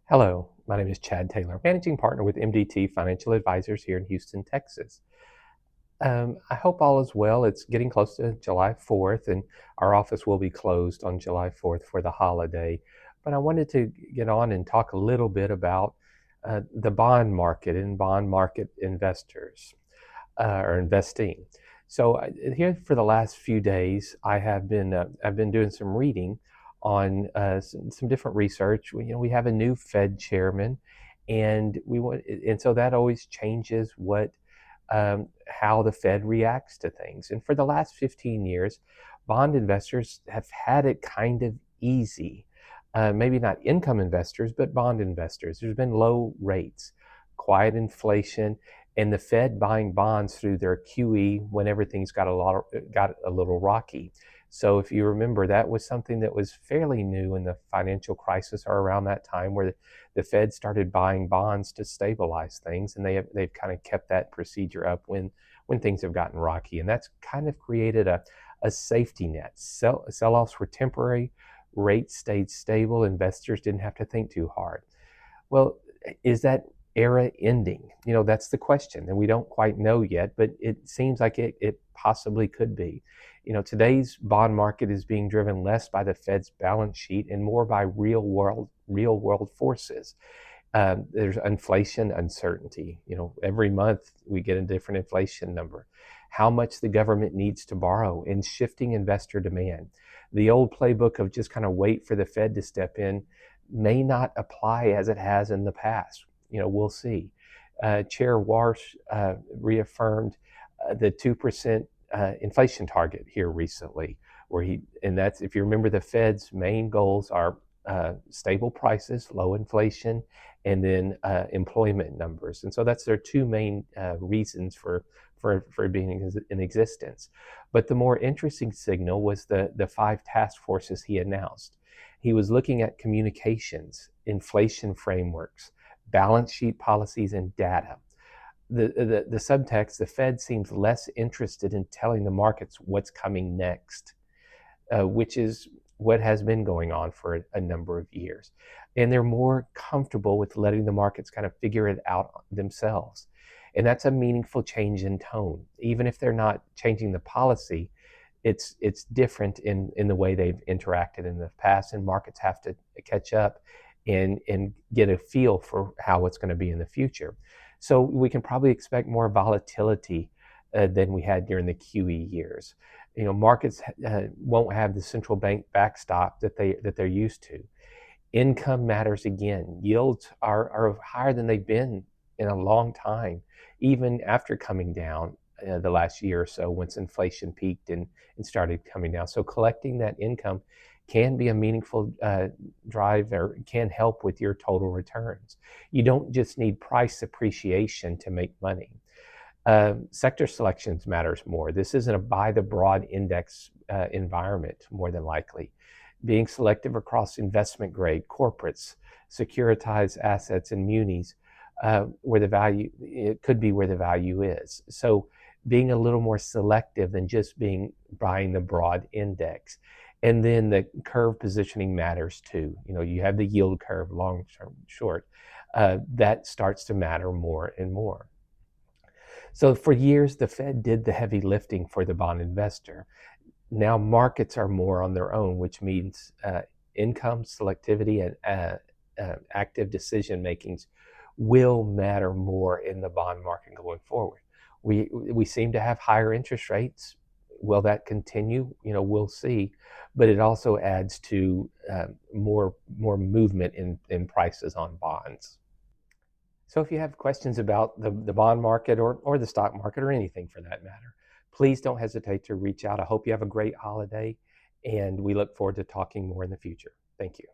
Hello, my name is Chad Taylor, managing partner with MDT Financial Advisors here in Houston, Texas. I hope all is well. It's getting close to July 4th, and our office will be closed on July 4th for the holiday. But I wanted to get on and talk a little bit about the bond market and bond market investors or investing. So here for the last few days, I've been doing some reading on some different research. We have a new Fed chairman, and so that always changes how the Fed reacts to things. And for the last 15 years, bond investors have had it kind of easy. Maybe not income investors, but bond investors. There's been low rates, quiet inflation, and the Fed buying bonds through their QE when everything's got a little rocky. So if you remember, that was something that was fairly new in the financial crisis or around that time, where the Fed started buying bonds to stabilize things, and they've kind of kept that procedure up when things have gotten rocky, and that's kind of created a safety net. Sell-offs were temporary, rates stayed stable, investors didn't have to think too hard. Well, is that era ending? That's the question, and we don't quite know yet, but it seems like it possibly could be. Today's bond market is being driven less by the Fed's balance sheet and more by real world forces. There's inflation uncertainty. Every month we get a different inflation number. How much the government needs to borrow, and shifting investor demand. The old playbook of just kind of wait for the Fed to step in may not apply as it has in the past. We'll see. Chair Warsh reaffirmed the 2% inflation target here recently, and that's, if you remember, the Fed's main goals are stable prices, low inflation, and then employment numbers. And so that's their two main reasons for being in existence. But the more interesting signal was the five task forces he announced. He was looking at communications, inflation frameworks, balance sheet policies, and data. The subtext: the Fed seems less interested in telling the markets what's coming next, which is what has been going on for a number of years. And they're more comfortable with letting the markets kind of figure it out themselves. And that's a meaningful change in tone. Even if they're not changing the policy, it's different in the way they've interacted in the past, and markets have to catch up and get a feel for how it's going to be in the future. So we can probably expect more volatility than we had during the QE years. Markets won't have the central bank backstop that they're used to. Income matters again. Yields are higher than they've been in a long time, even after coming down the last year or so, once inflation peaked and started coming down. So collecting that income can be a meaningful drive, or can help with your total returns. You don't just need price appreciation to make money. Sector selections matters more. This isn't a buy the broad index environment, more than likely. Being selective across investment grade, corporates, securitized assets, and munis, it could be where the value is. So being a little more selective than just buying the broad index. And then the curve positioning matters too. You have the yield curve, long term, short. That starts to matter more and more. So for years, the Fed did the heavy lifting for the bond investor. Now markets are more on their own, which means income, selectivity, and active decision makings will matter more in the bond market going forward. We seem to have higher interest rates. Will that continue? We'll see. But it also adds to more movement in prices on bonds. So if you have questions about the bond market or the stock market, or anything for that matter, please don't hesitate to reach out. I hope you have a great holiday, and we look forward to talking more in the future. Thank you.